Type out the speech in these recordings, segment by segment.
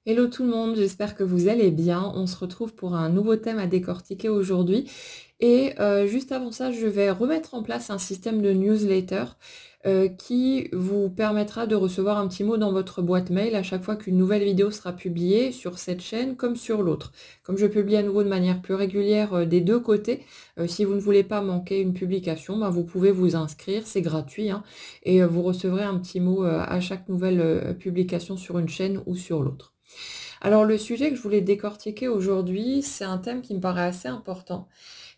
Hello tout le monde, j'espère que vous allez bien. On se retrouve pour un nouveau thème à décortiquer aujourd'hui. Et juste avant ça, je vais remettre en place un système de newsletter qui vous permettra de recevoir un petit mot dans votre boîte mail à chaque fois qu'une nouvelle vidéo sera publiée sur cette chaîne comme sur l'autre. Comme je publie à nouveau de manière plus régulière des deux côtés, si vous ne voulez pas manquer une publication, ben, vous pouvez vous inscrire, c'est gratuit, hein, et vous recevrez un petit mot à chaque nouvelle publication sur une chaîne ou sur l'autre. Alors le sujet que je voulais décortiquer aujourd'hui, c'est un thème qui me paraît assez important.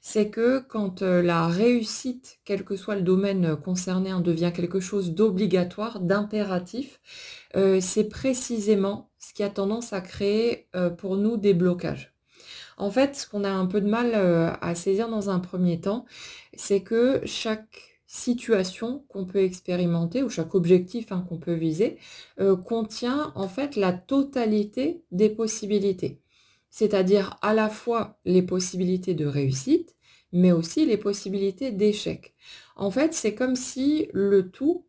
C'est que quand la réussite, quel que soit le domaine concerné, hein, devient quelque chose d'obligatoire, d'impératif, c'est précisément ce qui a tendance à créer pour nous des blocages. En fait, ce qu'on a un peu de mal à saisir dans un premier temps, c'est que chaque situation qu'on peut expérimenter ou chaque objectif, hein, qu'on peut viser, contient en fait la totalité des possibilités. C'est-à-dire à la fois les possibilités de réussite, mais aussi les possibilités d'échec. En fait, c'est comme si le tout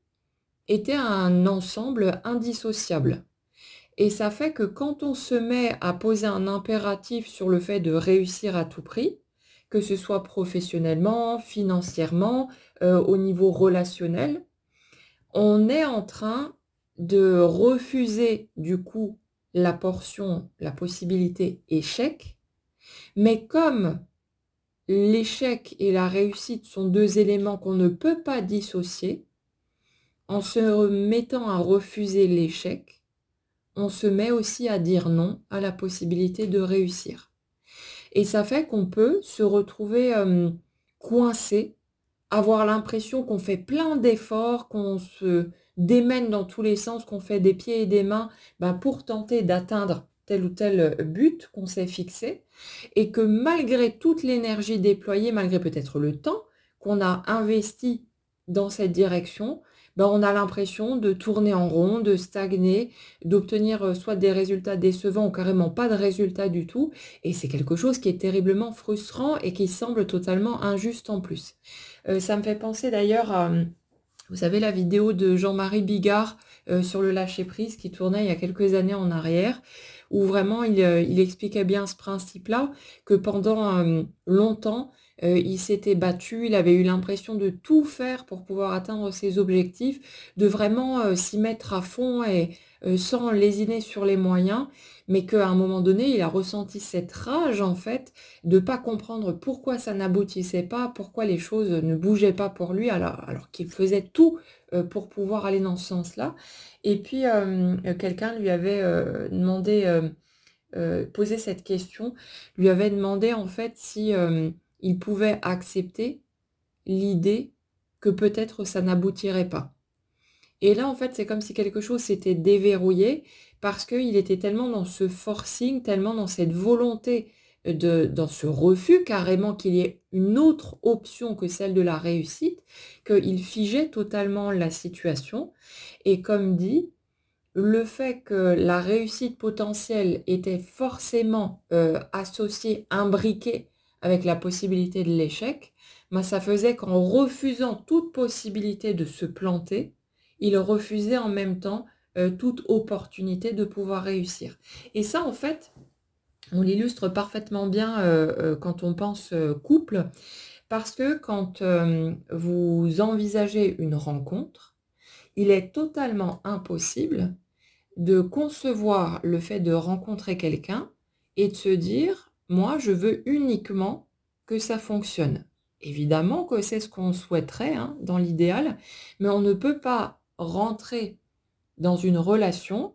était un ensemble indissociable. Et ça fait que quand on se met à poser un impératif sur le fait de réussir à tout prix, que ce soit professionnellement, financièrement, au niveau relationnel, on est en train de refuser du coup la portion, la possibilité échec. Mais comme l'échec et la réussite sont deux éléments qu'on ne peut pas dissocier, en se mettant à refuser l'échec, on se met aussi à dire non à la possibilité de réussir. Et ça fait qu'on peut se retrouver coincé, avoir l'impression qu'on fait plein d'efforts, qu'on se démène dans tous les sens, qu'on fait des pieds et des mains pour tenter d'atteindre tel ou tel but qu'on s'est fixé, et que malgré toute l'énergie déployée, malgré peut-être le temps qu'on a investi dans cette direction, on a l'impression de tourner en rond, de stagner, d'obtenir soit des résultats décevants ou carrément pas de résultats du tout. Et c'est quelque chose qui est terriblement frustrant et qui semble totalement injuste en plus. Ça me fait penser d'ailleurs à, vous savez, la vidéo de Jean-Marie Bigard sur le lâcher-prise qui tournait il y a quelques années en arrière, où vraiment il expliquait bien ce principe-là, que pendant longtemps, il s'était battu, il avait eu l'impression de tout faire pour pouvoir atteindre ses objectifs, de vraiment s'y mettre à fond et sans lésiner sur les moyens, mais qu'à un moment donné, il a ressenti cette rage, en fait, de ne pas comprendre pourquoi ça n'aboutissait pas, pourquoi les choses ne bougeaient pas pour lui, alors qu'il faisait tout pour pouvoir aller dans ce sens-là. Et puis, quelqu'un lui avait posé cette question, lui avait demandé en fait si il pouvait accepter l'idée que peut-être ça n'aboutirait pas. Et là, en fait, c'est comme si quelque chose s'était déverrouillé parce qu'il était tellement dans ce forcing, tellement dans cette volonté dans ce refus carrément qu'il y ait une autre option que celle de la réussite, qu'il figeait totalement la situation. Et comme dit, le fait que la réussite potentielle était forcément associée, imbriquée avec la possibilité de l'échec, ça faisait qu'en refusant toute possibilité de se planter, il refusait en même temps toute opportunité de pouvoir réussir. Et ça, en fait, on l'illustre parfaitement bien quand on pense couple, parce que quand vous envisagez une rencontre, il est totalement impossible de concevoir le fait de rencontrer quelqu'un et de se dire, moi, je veux uniquement que ça fonctionne. Évidemment que c'est ce qu'on souhaiterait, hein, dans l'idéal, mais on ne peut pas rentrer dans une relation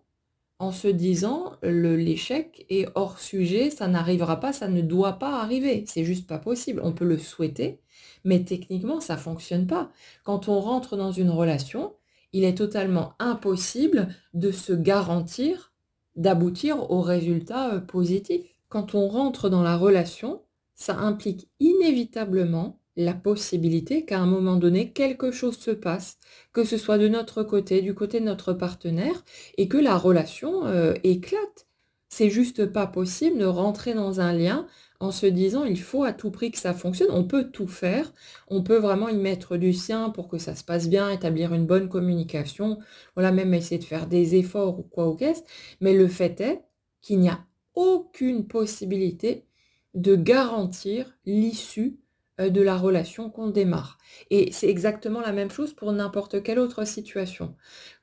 en se disant l'échec est hors sujet, ça n'arrivera pas, ça ne doit pas arriver. C'est juste pas possible. On peut le souhaiter, mais techniquement, ça fonctionne pas. Quand on rentre dans une relation, il est totalement impossible de se garantir d'aboutir au résultat positif. Quand on rentre dans la relation, ça implique inévitablement la possibilité qu'à un moment donné, quelque chose se passe, que ce soit de notre côté, du côté de notre partenaire, et que la relation éclate. C'est juste pas possible de rentrer dans un lien en se disant il faut à tout prix que ça fonctionne. On peut tout faire, on peut vraiment y mettre du sien pour que ça se passe bien, établir une bonne communication, voilà, même essayer de faire des efforts ou quoi ou qu'est-ce, mais le fait est qu'il n'y a aucune possibilité de garantir l'issue de la relation qu'on démarre. Et c'est exactement la même chose pour n'importe quelle autre situation.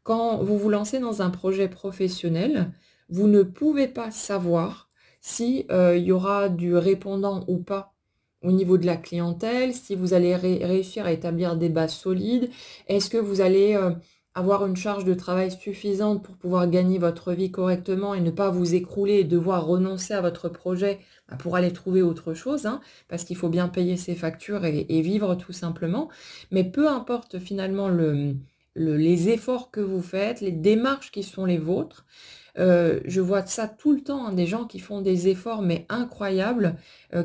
Quand vous vous lancez dans un projet professionnel, vous ne pouvez pas savoir si, il y aura du répondant ou pas au niveau de la clientèle, si vous allez réussir à établir des bases solides. Est-ce que vous allez, avoir une charge de travail suffisante pour pouvoir gagner votre vie correctement et ne pas vous écrouler et devoir renoncer à votre projet, bah, pour aller trouver autre chose, hein, parce qu'il faut bien payer ses factures et vivre tout simplement. Mais peu importe finalement les efforts que vous faites, les démarches qui sont les vôtres, je vois ça tout le temps, hein, des gens qui font des efforts mais incroyables,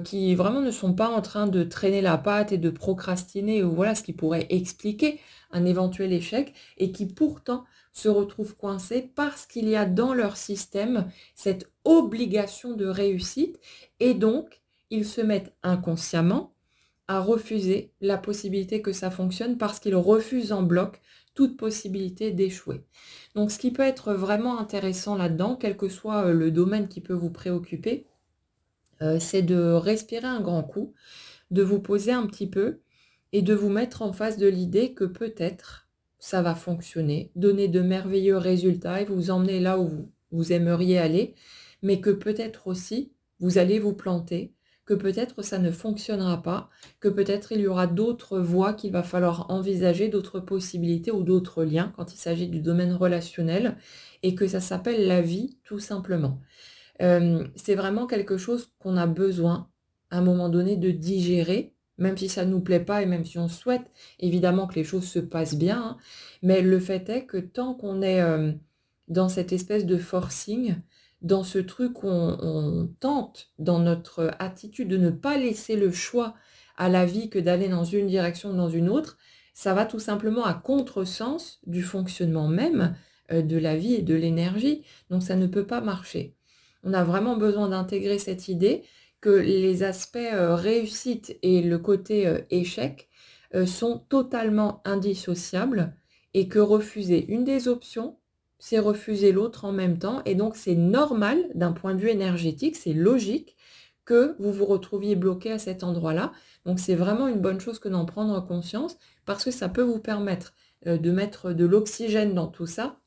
qui vraiment ne sont pas en train de traîner la patte et de procrastiner ou voilà, ce qui pourrait expliquer un éventuel échec et qui pourtant se retrouvent coincés parce qu'il y a dans leur système cette obligation de réussite et donc ils se mettent inconsciemment à refuser la possibilité que ça fonctionne parce qu'ils refusent en bloc toute possibilité d'échouer. Donc ce qui peut être vraiment intéressant là-dedans, quel que soit, le domaine qui peut vous préoccuper, c'est de respirer un grand coup, de vous poser un petit peu et de vous mettre en face de l'idée que peut-être ça va fonctionner, donner de merveilleux résultats et vous emmener là où vous aimeriez aller, mais que peut-être aussi vous allez vous planter, que peut-être ça ne fonctionnera pas, que peut-être il y aura d'autres voies qu'il va falloir envisager, d'autres possibilités ou d'autres liens quand il s'agit du domaine relationnel et que ça s'appelle la vie tout simplement. C'est vraiment quelque chose qu'on a besoin, à un moment donné, de digérer, même si ça ne nous plaît pas et même si on souhaite évidemment que les choses se passent bien, hein. Mais le fait est que tant qu'on est, dans cette espèce de forcing, dans ce truc où on tente, dans notre attitude de ne pas laisser le choix à la vie que d'aller dans une direction ou dans une autre, ça va tout simplement à contresens du fonctionnement même, de la vie et de l'énergie, donc ça ne peut pas marcher. On a vraiment besoin d'intégrer cette idée que les aspects, réussite et le côté, échec, sont totalement indissociables et que refuser une des options, c'est refuser l'autre en même temps et donc c'est normal d'un point de vue énergétique, c'est logique que vous vous retrouviez bloqué à cet endroit-là. Donc c'est vraiment une bonne chose que d'en prendre conscience parce que ça peut vous permettre, de mettre de l'oxygène dans tout ça,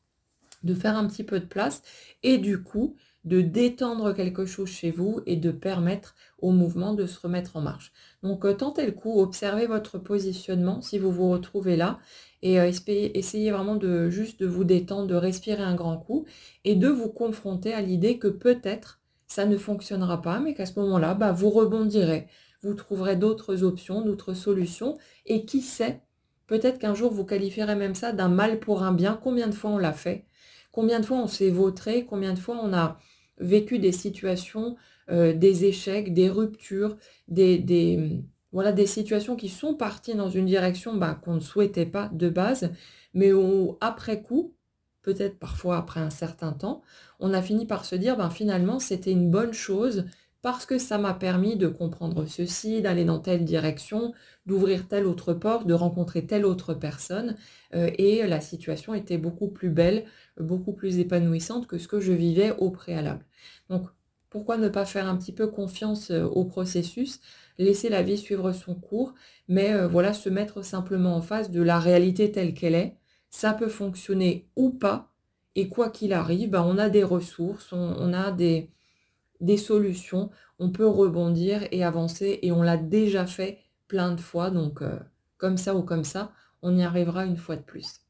de faire un petit peu de place et du coup, de détendre quelque chose chez vous et de permettre au mouvement de se remettre en marche. Donc, tentez le coup, observez votre positionnement si vous vous retrouvez là et essayez vraiment de juste de vous détendre, de respirer un grand coup et de vous confronter à l'idée que peut-être ça ne fonctionnera pas, mais qu'à ce moment-là, bah, vous rebondirez, vous trouverez d'autres options, d'autres solutions et qui sait, peut-être qu'un jour vous qualifierez même ça d'un mal pour un bien. Combien de fois on l'a fait? Combien de fois on s'est vautré? Combien de fois on a vécu des situations, des échecs, des ruptures, voilà, des situations qui sont parties dans une direction, bah, qu'on ne souhaitait pas de base, mais où après coup, peut-être parfois après un certain temps, on a fini par se dire: «Ben, finalement, c'était une bonne chose parce que ça m'a permis de comprendre ceci, d'aller dans telle direction, d'ouvrir telle autre porte, de rencontrer telle autre personne, et la situation était beaucoup plus belle, beaucoup plus épanouissante que ce que je vivais au préalable». Donc, pourquoi ne pas faire un petit peu confiance, au processus, laisser la vie suivre son cours, mais voilà, se mettre simplement en face de la réalité telle qu'elle est. Ça peut fonctionner ou pas et quoi qu'il arrive, bah, on a des ressources, on a des solutions, on peut rebondir et avancer et on l'a déjà fait plein de fois donc comme ça ou comme ça, on y arrivera une fois de plus.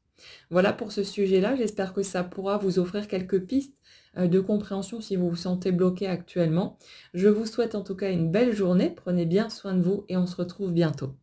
Voilà pour ce sujet-là, j'espère que ça pourra vous offrir quelques pistes, de compréhension si vous vous sentez bloqué actuellement. Je vous souhaite en tout cas une belle journée, prenez bien soin de vous et on se retrouve bientôt.